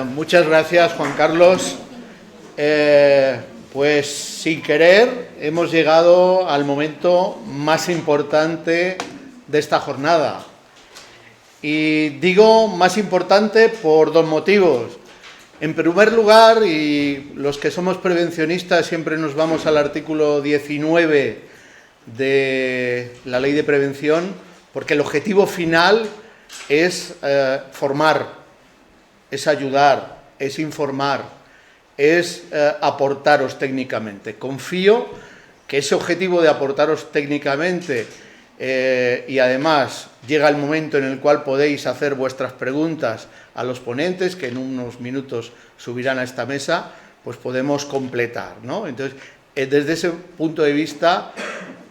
Muchas gracias, Juan Carlos. Pues sin querer hemos llegado al momento más importante de esta jornada. Y digo más importante por dos motivos. En primer lugar, y los que somos prevencionistas siempre nos vamos al artículo 19 de la Ley de Prevención, porque el objetivo final es formar, es ayudar, es informar, es aportaros técnicamente. Confío que ese objetivo de aportaros técnicamente y además llega el momento en el cual podéis hacer vuestras preguntas a los ponentes, que en unos minutos subirán a esta mesa, pues podemos completar, ¿no? Entonces, desde ese punto de vista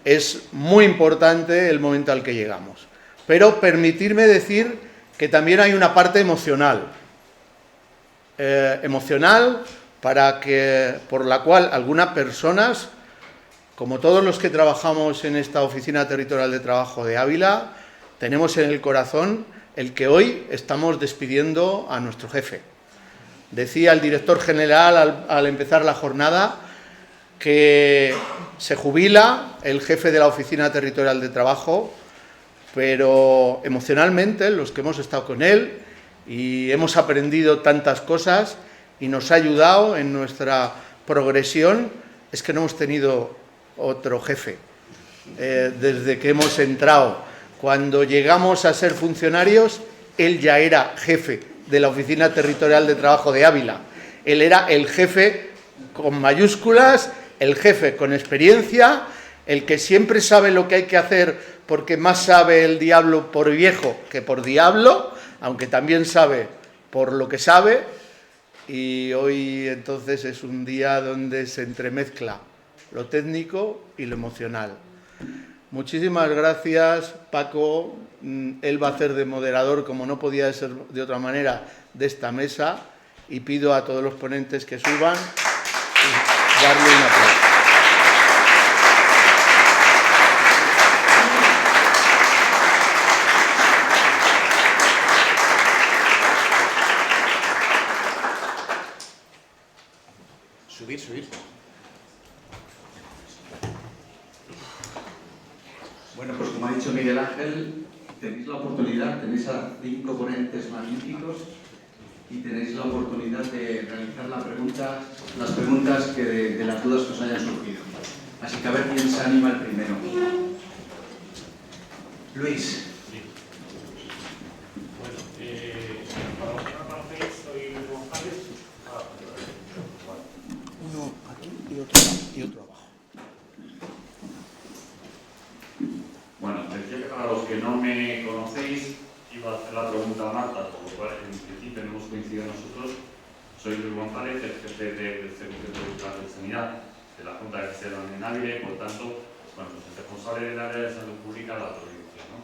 es muy importante el momento al que llegamos. Pero permitirme decir que también hay una parte emocional. Por la cual algunas personas, como todos los que trabajamos en esta Oficina Territorial de Trabajo de Ávila, tenemos en el corazón el que hoy estamos despidiendo a nuestro jefe. Decía el director general al empezar la jornada que se jubila el jefe de la Oficina Territorial de Trabajo, pero emocionalmente los que hemos estado con él y hemos aprendido tantas cosas y nos ha ayudado en nuestra progresión, es que no hemos tenido otro jefe desde que hemos entrado. Cuando llegamos a ser funcionarios, él ya era jefe de la Oficina Territorial de Trabajo de Ávila. Él era el jefe con mayúsculas, el jefe con experiencia, el que siempre sabe lo que hay que hacer, porque más sabe el diablo por viejo que por diablo, aunque también sabe por lo que sabe. Y hoy entonces es un día donde se entremezcla lo técnico y lo emocional. Muchísimas gracias, Paco. Él va a hacer de moderador, como no podía ser de otra manera, de esta mesa, y pido a todos los ponentes que suban y darle un aplauso. Subir. Bueno, pues como ha dicho Miguel Ángel, tenéis la oportunidad, tenéis a 5 ponentes magníficos y tenéis la oportunidad de realizar las preguntas de las dudas que os hayan surgido. Así que a ver quién se anima el primero. Luis. Bueno, para los que no conocéis, soy Luis González. Uno aquí y otro abajo. Bueno, decía que para los que no me conocéis, iba a hacer la pregunta a Marta, por lo cual en principio no hemos coincidido nosotros. Soy Luis González, el jefe del Servicio Territorial de Sanidad de la Junta de Gestión en Ávila y, por tanto, bueno, pues el responsable del área de salud pública de la provincia, ¿no?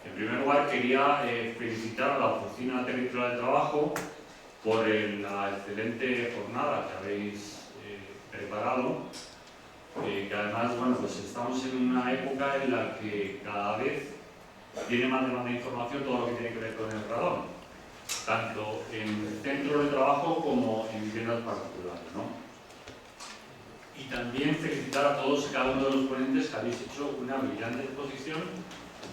En primer lugar, quería felicitar a la Oficina Territorial de Trabajo por la excelente jornada que habéis preparado, que además, bueno, pues estamos en una época en la que cada vez tiene más demanda de información todo lo que tiene que ver con el radón, tanto en centros de trabajo como en viviendas particulares, ¿no? Y también felicitar a todos y cada uno de los ponentes que habéis hecho una brillante exposición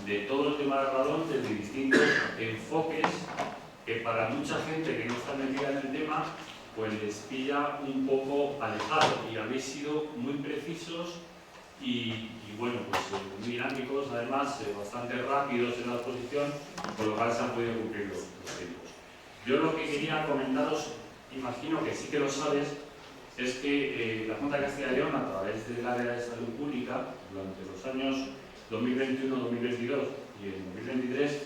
de todo el tema del radón desde distintos enfoques que para mucha gente que no está metida en el tema pues les pilla un poco alejado, y habéis sido muy precisos y bueno, pues muy dinámicos, además bastante rápidos en la exposición, por lo cual se han podido cumplir los tiempos. Yo lo que quería comentaros, imagino que sí que lo sabes, es que la Junta de Castilla y León, a través del área de salud pública, durante los años 2021, 2022 y en 2023,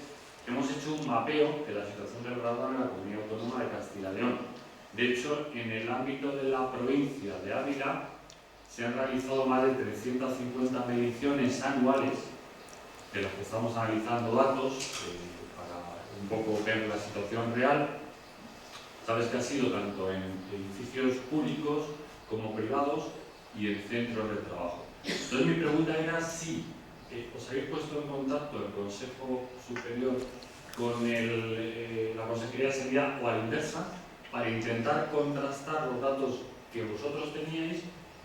hemos hecho un mapeo de la situación del radón en la Comunidad Autónoma de Castilla y León. De hecho, en el ámbito de la provincia de Ávila se han realizado más de 350 mediciones anuales, de las que estamos analizando datos para un poco ver la situación real. Sabes que ha sido tanto en edificios públicos como privados y en centros de trabajo. Entonces mi pregunta era si os habéis puesto en contacto el Consejo Superior con la consejería sería o a la inversa, para intentar contrastar los datos que vosotros teníais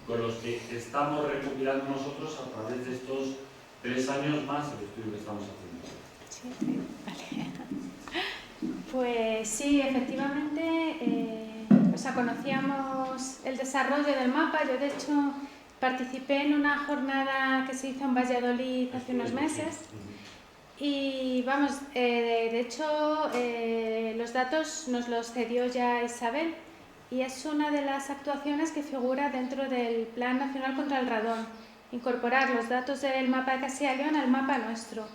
con los que estamos recopilando nosotros a través de estos 3 años más el estudio que estamos haciendo. Sí, vale. Pues sí, efectivamente, conocíamos el desarrollo del mapa. Yo, de hecho, participé en una jornada que se hizo en Valladolid hace unos meses. Y vamos, de hecho, los datos nos los cedió ya Isabel y es una de las actuaciones que figura dentro del Plan Nacional contra el Radón, incorporar los datos del mapa de Castilla y León al mapa nuestro.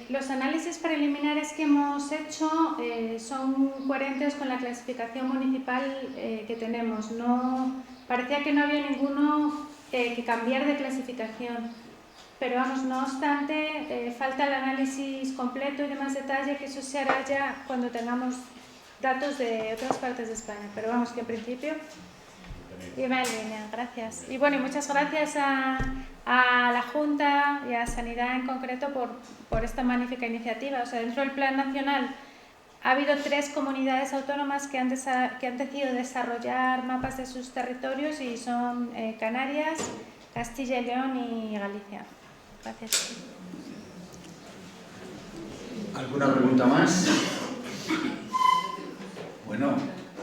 Los análisis preliminares que hemos hecho son coherentes con la clasificación municipal que tenemos. Parecía que no había ninguno que cambiar de clasificación. Pero vamos, no obstante, falta el análisis completo y de más detalle, que eso se hará ya cuando tengamos datos de otras partes de España. Pero vamos, que en principio iba en línea. Gracias. Y bueno, y muchas gracias a la Junta y a Sanidad en concreto por esta magnífica iniciativa. O sea, dentro del Plan Nacional ha habido 3 comunidades autónomas que han decidido desarrollar mapas de sus territorios y son Canarias, Castilla y León y Galicia. Gracias. ¿Alguna pregunta más? Bueno,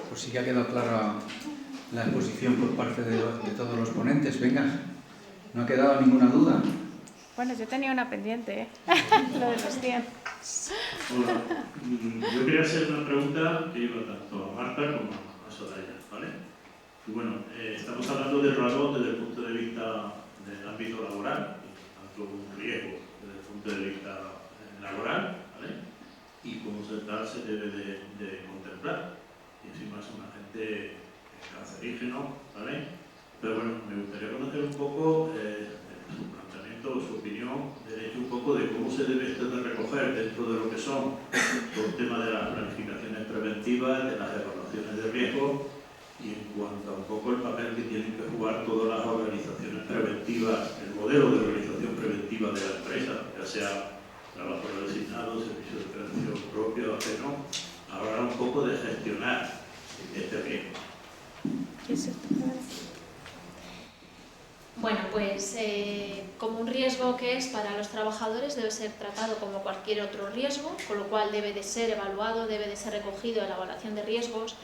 pues sí que ha quedado clara la exposición por parte de todos los ponentes. Venga, ¿no ha quedado ninguna duda? Bueno, yo tenía una pendiente, lo de los 100. Hola, yo quería hacer una pregunta que iba tanto a Marta como a Soraya, ¿vale? Y bueno, estamos hablando del radón desde el punto de vista del ámbito laboral, tanto un riesgo desde el punto de vista laboral, ¿vale? Y como tal se debe de contemplar. Y encima es un agente cancerígeno, ¿vale? Pero bueno, me gustaría conocer un poco su planteamiento, su opinión, un poco de cómo se debe esto de recoger dentro de lo que son todo el tema de las planificaciones preventivas, de las evaluaciones de riesgo y en cuanto a un poco el papel que tienen que jugar todas las organizaciones preventivas, el modelo de organización preventiva de la empresa, ya sea trabajo designado, servicio de prevención propio, ajeno, hablar un poco de gestionar este riesgo. Bueno, pues como un riesgo que es para los trabajadores debe ser tratado como cualquier otro riesgo, con lo cual debe de ser evaluado, debe de ser recogido en la evaluación de riesgos.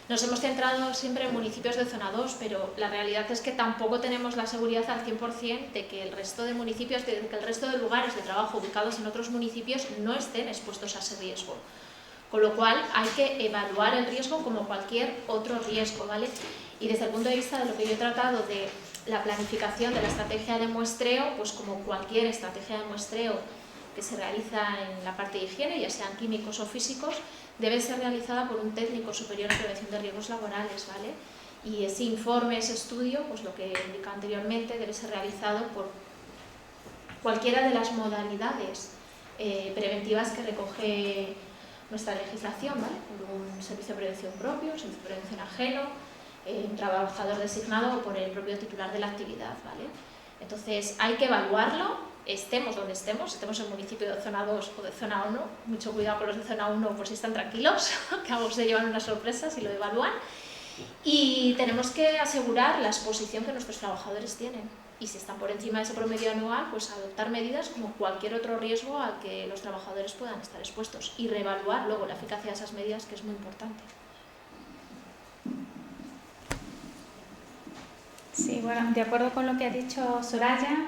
Nos hemos centrado siempre en municipios de zona 2, pero la realidad es que tampoco tenemos la seguridad al 100% de que el resto de municipios, de que el resto de lugares de trabajo ubicados en otros municipios no estén expuestos a ese riesgo. Con lo cual hay que evaluar el riesgo como cualquier otro riesgo, ¿vale? Y desde el punto de vista de lo que yo he tratado de la planificación de la estrategia de muestreo, pues como cualquier estrategia de muestreo que se realiza en la parte de higiene, ya sean químicos o físicos, debe ser realizada por un técnico superior en prevención de riesgos laborales, ¿vale? Y ese informe, ese estudio, pues lo que indica anteriormente, debe ser realizado por cualquiera de las modalidades preventivas que recoge nuestra legislación, ¿vale? Por un servicio de prevención propio, un servicio de prevención ajeno, un trabajador designado o por el propio titular de la actividad, ¿vale? Entonces hay que evaluarlo, estemos donde estemos en municipio de zona 2 o de zona 1, mucho cuidado con los de zona 1 por si están tranquilos, que algo se llevan una sorpresa si lo evalúan, y tenemos que asegurar la exposición que nuestros trabajadores tienen, y si están por encima de ese promedio anual, pues adoptar medidas como cualquier otro riesgo al que los trabajadores puedan estar expuestos y reevaluar luego la eficacia de esas medidas, que es muy importante. Sí, bueno, de acuerdo con lo que ha dicho Soraya,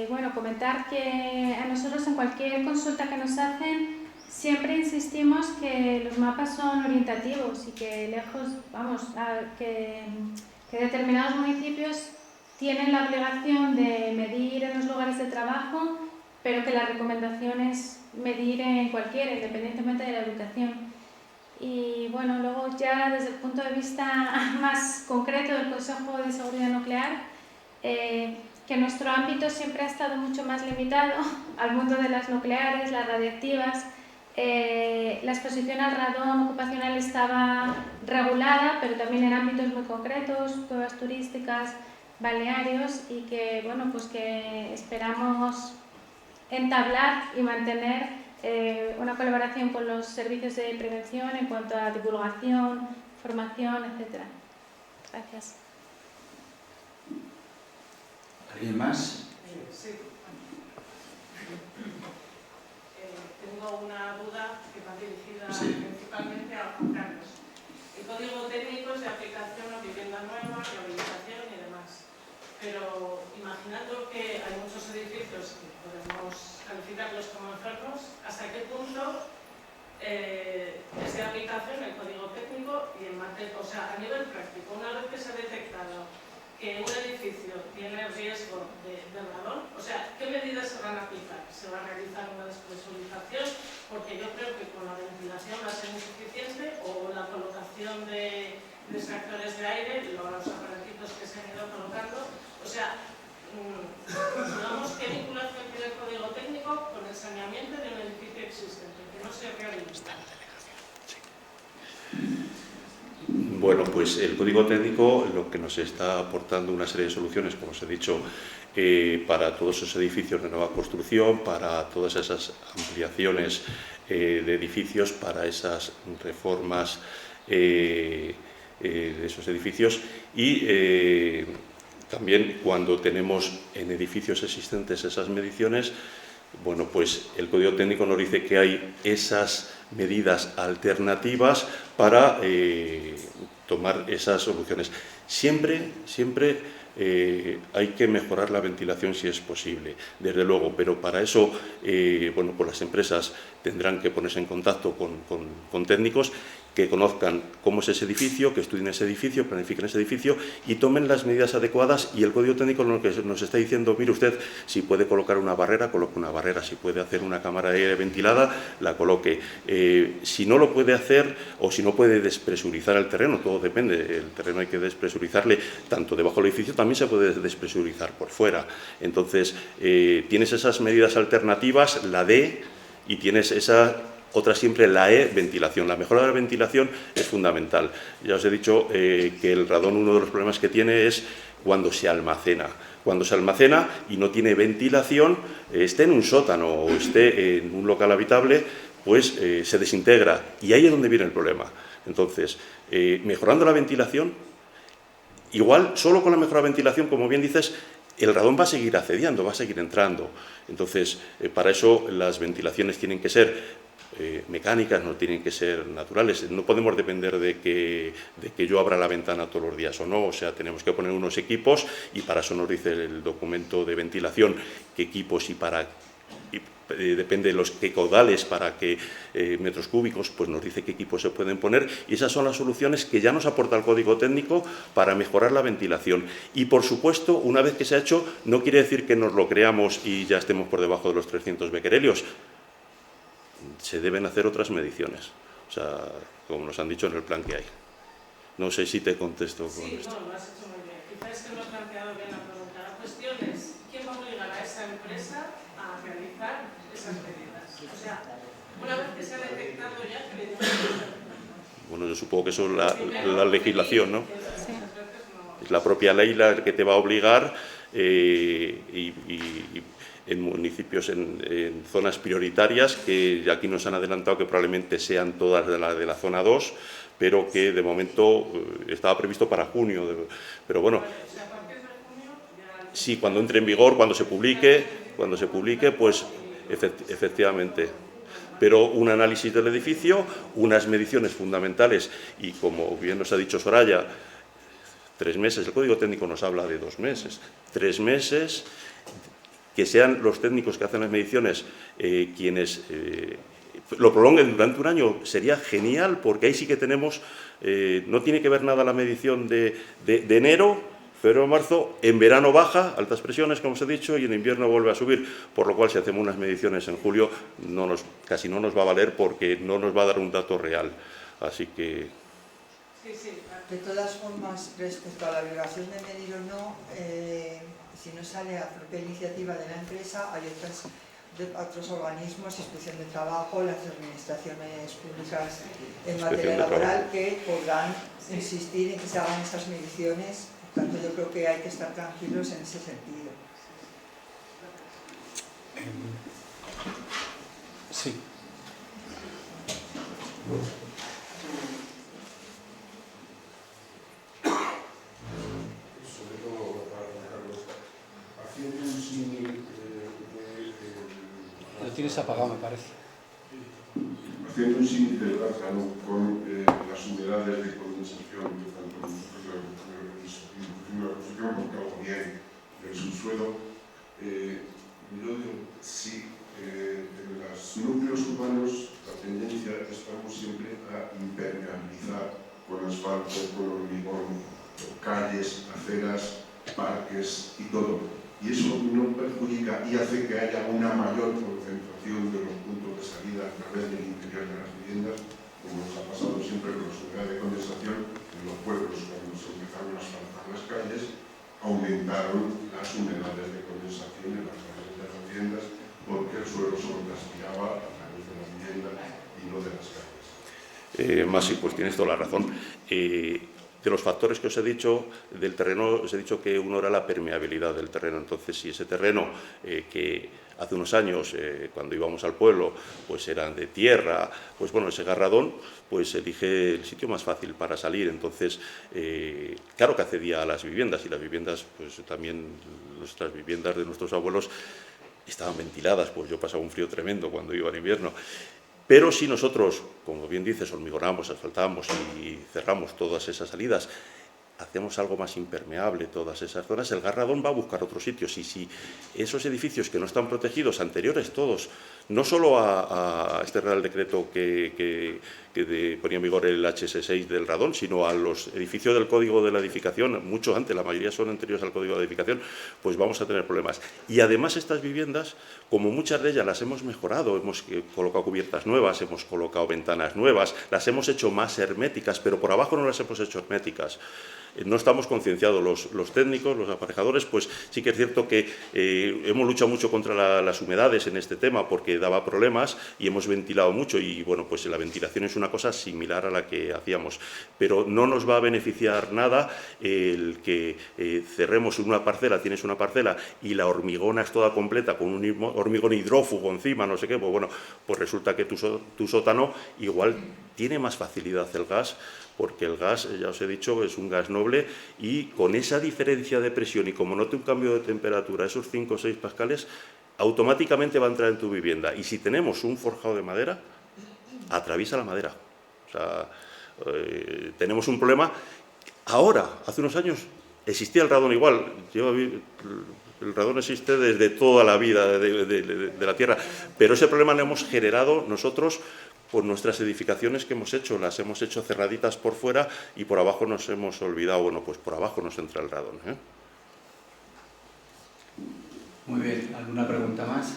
bueno, comentar que a nosotros en cualquier consulta que nos hacen siempre insistimos que los mapas son orientativos y que lejos, vamos, que determinados municipios tienen la obligación de medir en los lugares de trabajo, pero que la recomendación es medir en cualquiera, independientemente de la ubicación. Y bueno, luego ya desde el punto de vista más concreto del Consejo de Seguridad Nuclear, que nuestro ámbito siempre ha estado mucho más limitado al mundo de las nucleares, las radiactivas. La exposición al radón ocupacional estaba regulada, pero también en ámbitos muy concretos, cuevas turísticas, balnearios, y que, bueno, pues que esperamos entablar y mantener una colaboración con los servicios de prevención en cuanto a divulgación, formación, etc. Gracias. ¿Alguien más? Sí. Tengo una duda que va dirigida principalmente a Juan Carlos. El código técnico es de aplicación a vivienda nueva, rehabilitación y demás. Pero imaginando que hay muchos edificios que podemos calificarlos como enfermos, ¿hasta qué punto es de aplicación el código técnico y en materia, o sea, a nivel práctico, una vez que se ha detectado que un edificio tiene riesgo de radón, o sea, ¿qué medidas se van a aplicar? ¿Se va a realizar una despresurización? Porque yo creo que con la ventilación va a ser insuficiente, o la colocación de extractores de aire, los aparatitos que se han ido colocando. O sea, digamos, ¿qué vinculación tiene el código técnico con el saneamiento de un edificio existente? Que no se realiza. Bueno, pues el código técnico lo que nos está aportando una serie de soluciones, como os he dicho, para todos esos edificios de nueva construcción, para todas esas ampliaciones de edificios, para esas reformas de esos edificios y también cuando tenemos en edificios existentes esas mediciones, bueno, pues el código técnico nos dice que hay esas medidas alternativas para tomar esas soluciones. Siempre hay que mejorar la ventilación si es posible, desde luego, pero para eso, bueno, pues las empresas tendrán que ponerse en contacto con técnicos que conozcan cómo es ese edificio, que estudien ese edificio, planifiquen ese edificio y tomen las medidas adecuadas. Y el código técnico lo que nos está diciendo, mire usted, si puede colocar una barrera, coloque una barrera, si puede hacer una cámara de aire ventilada, la coloque. Si no lo puede hacer o si no puede despresurizar el terreno, todo depende, el terreno hay que despresurizarle tanto debajo del edificio, también se puede despresurizar por fuera. Entonces, tienes esas medidas alternativas, la D, y tienes esa otra siempre, la E, ventilación. La mejora de la ventilación es fundamental. Ya os he dicho que el radón, uno de los problemas que tiene es cuando se almacena. Cuando se almacena y no tiene ventilación, esté en un sótano o esté en un local habitable, pues se desintegra. Y ahí es donde viene el problema. Entonces, mejorando la ventilación, igual, solo con la mejora de la ventilación, como bien dices, el radón va a seguir accediendo, va a seguir entrando. Entonces, para eso las ventilaciones tienen que ser mecánicas, no tienen que ser naturales. No podemos depender de que yo abra la ventana todos los días o no. O sea, tenemos que poner unos equipos y para eso nos dice el documento de ventilación qué equipos depende de los qué caudales, para qué metros cúbicos, pues nos dice qué equipos se pueden poner, y esas son las soluciones que ya nos aporta el código técnico para mejorar la ventilación. Y por supuesto, una vez que se ha hecho, no quiere decir que nos lo creamos y ya estemos por debajo de los 300 becquerelios. Se deben hacer otras mediciones, o sea, como nos han dicho en el plan que hay. No sé si te contesto con esto. Sí, no, lo has hecho muy bien. Quizás es que no has planteado bien la pregunta. La cuestión es, ¿quién va a obligar a esa empresa a realizar esas medidas? O sea, una vez que se ha detectado ya que bueno, yo supongo que eso es la legislación, ¿no? Es la propia ley la que te va a obligar y en municipios, en zonas prioritarias, que aquí nos han adelantado que probablemente sean todas de la zona 2, pero que de momento estaba previsto para junio. Pero bueno, sí, cuando entre en vigor, cuando se publique, pues efectivamente. Pero un análisis del edificio, unas mediciones fundamentales y, como bien nos ha dicho Soraya, 3 meses, el código técnico nos habla de 2 meses, 3 meses, que sean los técnicos que hacen las mediciones quienes lo prolonguen durante un año, sería genial, porque ahí sí que tenemos, no tiene que ver nada la medición de enero, febrero, marzo, en verano baja, altas presiones, como os he dicho, y en invierno vuelve a subir, por lo cual si hacemos unas mediciones en julio casi no nos va a valer porque no nos va a dar un dato real. Así que... De todas formas, respecto a la obligación de medir o no, si no sale a propia iniciativa de la empresa, hay otros organismos, Inspección de Trabajo, las administraciones públicas en materia laboral, que podrán insistir en que se hagan esas mediciones. Por tanto, yo creo que hay que estar tranquilos en ese sentido. Sí. Sobre todo para Carlos, haciendo un símil Lo tienes apagado, me parece. haciendo un símil del rácano con las humedades de condensación que tanto nosotros la construcción porque algo bien del subsuelo, yo digo, sí, en los núcleos urbanos la tendencia estamos siempre a impermeabilizar con asfalto, con hormigón, calles, aceras, parques y todo. Y eso no perjudica y hace que haya una mayor concentración de los puntos de salida a través del interior de las viviendas, como nos ha pasado siempre con la humedad de condensación en los pueblos. Cuando se empezaron a asfaltar las calles, aumentaron las humedades de condensación en las calles de las viviendas porque el suelo solo transpiraba a través de las viviendas y no de las calles. Masi, pues tienes toda la razón. De los factores que os he dicho del terreno, os he dicho que uno era la permeabilidad del terreno. Entonces, si ese terreno que hace unos años, cuando íbamos al pueblo, pues eran de tierra, pues bueno, ese garradón, pues elige el sitio más fácil para salir. Entonces, claro que accedía a las viviendas, y las viviendas, pues también nuestras viviendas de nuestros abuelos estaban ventiladas, pues yo pasaba un frío tremendo cuando iba en invierno. Pero si nosotros, como bien dices, hormigonamos, asfaltamos y cerramos todas esas salidas, hacemos algo más impermeable todas esas zonas, el garradón va a buscar otros sitios. Y si esos edificios que no están protegidos, anteriores todos, no solo a este Real Decreto que ponía en vigor el HS6 del radón, sino a los edificios del Código de la Edificación, mucho antes, la mayoría son anteriores al Código de Edificación, pues vamos a tener problemas. Y además estas viviendas, como muchas de ellas las hemos mejorado, hemos colocado cubiertas nuevas, hemos colocado ventanas nuevas, las hemos hecho más herméticas, pero por abajo no las hemos hecho herméticas. No estamos concienciados los técnicos, los aparejadores, pues sí que es cierto que hemos luchado mucho contra las humedades en este tema porque daba problemas y hemos ventilado mucho, y bueno, pues la ventilación es una cosa similar a la que hacíamos, pero no nos va a beneficiar nada el que cerremos una parcela, tienes una parcela y la hormigona es toda completa con un hormigón hidrófugo encima, no sé qué, pues bueno, pues resulta que tu sótano igual tiene más facilidad el gas, porque el gas, ya os he dicho, es un gas noble, y con esa diferencia de presión y como note un cambio de temperatura, esos 5 o 6 pascales, automáticamente va a entrar en tu vivienda. Y si tenemos un forjado de madera, atraviesa la madera. O sea, tenemos un problema. Ahora, hace unos años, existía el radón igual. El radón existe desde toda la vida de la Tierra, pero ese problema lo hemos generado nosotros por nuestras edificaciones que hemos hecho. Las hemos hecho cerraditas por fuera y por abajo nos hemos olvidado. Bueno, pues por abajo nos entra el radón, ¿eh? Muy bien, ¿alguna pregunta más?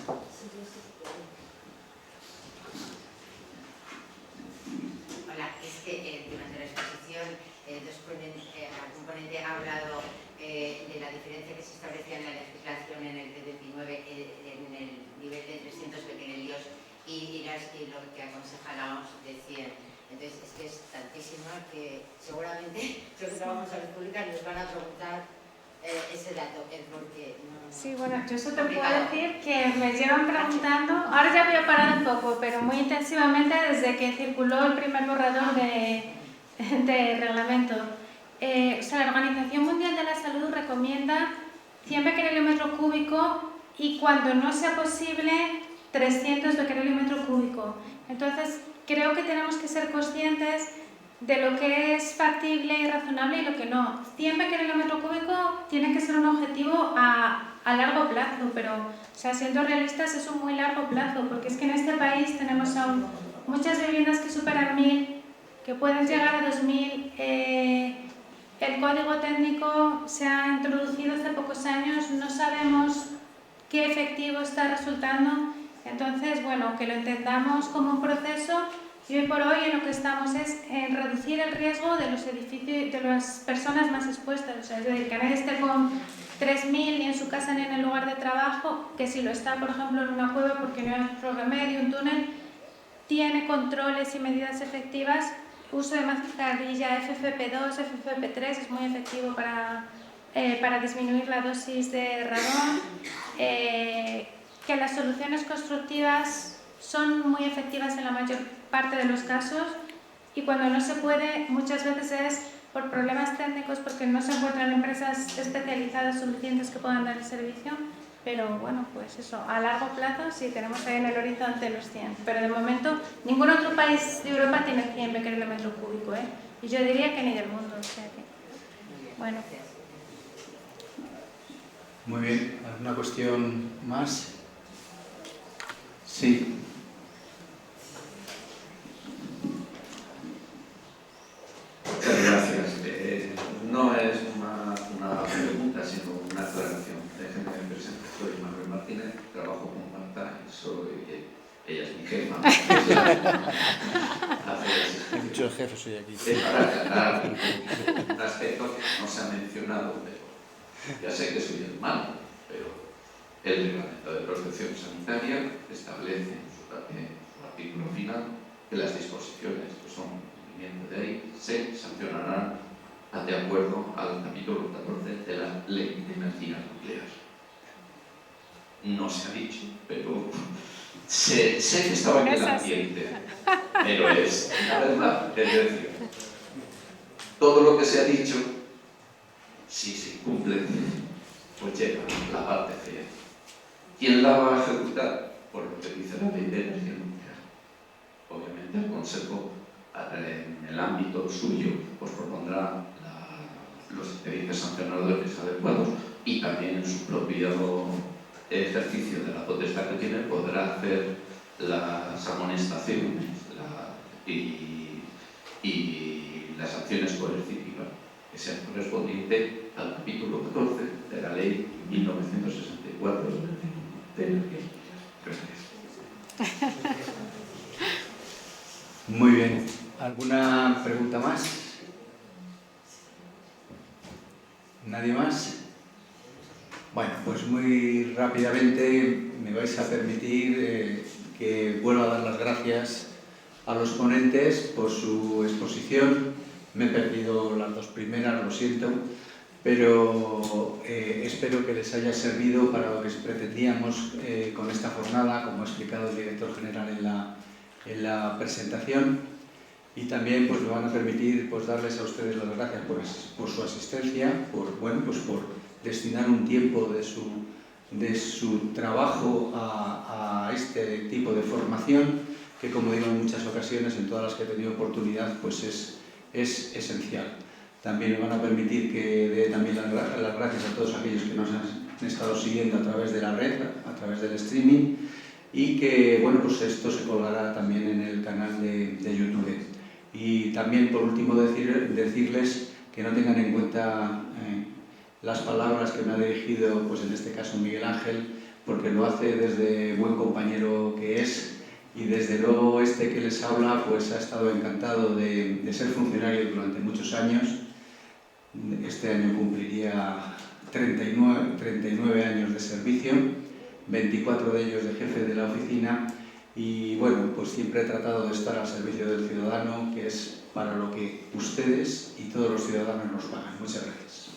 Hola, es que durante la exposición algún ponente ha hablado de la diferencia que se establecía en la legislación en el T29 en el nivel de 300 becquerelios y lo que aconseja la OMS de 100. Entonces, es que es tantísimo que seguramente los que trabajan en salud pública nos van a preguntar ese dato, porque no... Sí, bueno, yo eso te puedo decir que me llevan preguntando, ahora ya había parado un poco, pero muy intensivamente desde que circuló el primer borrador de reglamento. O sea, la Organización Mundial de la Salud recomienda 100 becquerelio metro cúbico y cuando no sea posible 300 becquerelio metro cúbico. Entonces, creo que tenemos que ser conscientes de lo que es factible y razonable y lo que no. 100 becquerelio metro cúbico tiene que ser un objetivo a largo plazo, pero, o sea, siendo realistas, es un muy largo plazo, porque es que en este país tenemos aún muchas viviendas que superan 1000, que pueden llegar a 2000. El código técnico se ha introducido hace pocos años, no sabemos qué efectivo está resultando. Entonces, bueno, que lo entendamos como un proceso, y hoy por hoy en lo que estamos es en reducir el riesgo de los edificios, de las personas más expuestas. O sea, es decir, que nadie esté con 3000 ni en su casa ni en el lugar de trabajo, que si lo está, por ejemplo, en una cueva porque no hay otro remedio, un túnel, tiene controles y medidas efectivas. Uso de mascarilla FFP2, FFP3 es muy efectivo para disminuir la dosis de radón. Que las soluciones constructivas son muy efectivas en la mayor parte de los casos, y cuando no se puede, muchas veces es por problemas técnicos, porque no se encuentran empresas especializadas suficientes que puedan dar el servicio. Pero bueno, pues eso, a largo plazo sí tenemos ahí en el horizonte los 100, pero de momento ningún otro país de Europa tiene 100 becquerel el metro cúbico, ¿eh? Y yo diría que ni del mundo, o sea que, bueno. Muy bien, ¿alguna cuestión más? Sí. Muchas gracias. No es una pregunta, sino una aclaración. Déjenme que me presente. Soy Manuel Martínez, trabajo con Marta y ella es mi jefa. He dicho el jefe, soy aquí. Para aclarar un aspecto que no se ha mencionado, pero ya sé que soy el malo, pero el Reglamento de Protección Sanitaria establece en su artículo final que las disposiciones que son cumplimiento de ahí se sancionarán de acuerdo al capítulo 14 de la Ley de Energía Nuclear. No se ha dicho, pero sé que estaba en el ambiente, pero es la verdad. Es decir, todo lo que se ha dicho, si se incumple, pues llega la parte fea. ¿Quién la va a ejecutar? Por lo que dice la Ley de Energía Nuclear. Obviamente el Consejo, en el ámbito suyo, pues propondrá los expedientes sancionadores adecuados, y también en su propio ejercicio de la potestad que tiene podrá hacer las amonestaciones y las acciones coercitivas que sean correspondientes al capítulo 14 de la Ley 1964 de Energía. Gracias. Muy bien. ¿Alguna pregunta más? ¿Nadie más? Bueno, pues muy rápidamente me vais a permitir que vuelva a dar las gracias a los ponentes por su exposición. Me he perdido las dos primeras, lo siento, pero espero que les haya servido para lo que pretendíamos con esta jornada, como ha explicado el director general en la presentación. Y también pues, me van a permitir pues, darles a ustedes las gracias por su asistencia, por destinar un tiempo de su trabajo a este tipo de formación, que como digo en muchas ocasiones, en todas las que he tenido oportunidad, pues es esencial. También me van a permitir que dé también las gracias a todos aquellos que nos han estado siguiendo a través de la red, a través del streaming, y que bueno, pues esto se colgará también en el canal de YouTube. Y también, por último, decirles que no tengan en cuenta las palabras que me ha dirigido, pues en este caso Miguel Ángel, porque lo hace desde buen compañero que es, y desde luego este que les habla pues ha estado encantado de ser funcionario durante muchos años. Este año cumpliría 39 años de servicio, 24 de ellos de jefe de la oficina. Y bueno, pues siempre he tratado de estar al servicio del ciudadano, que es para lo que ustedes y todos los ciudadanos nos pagan. Muchas gracias.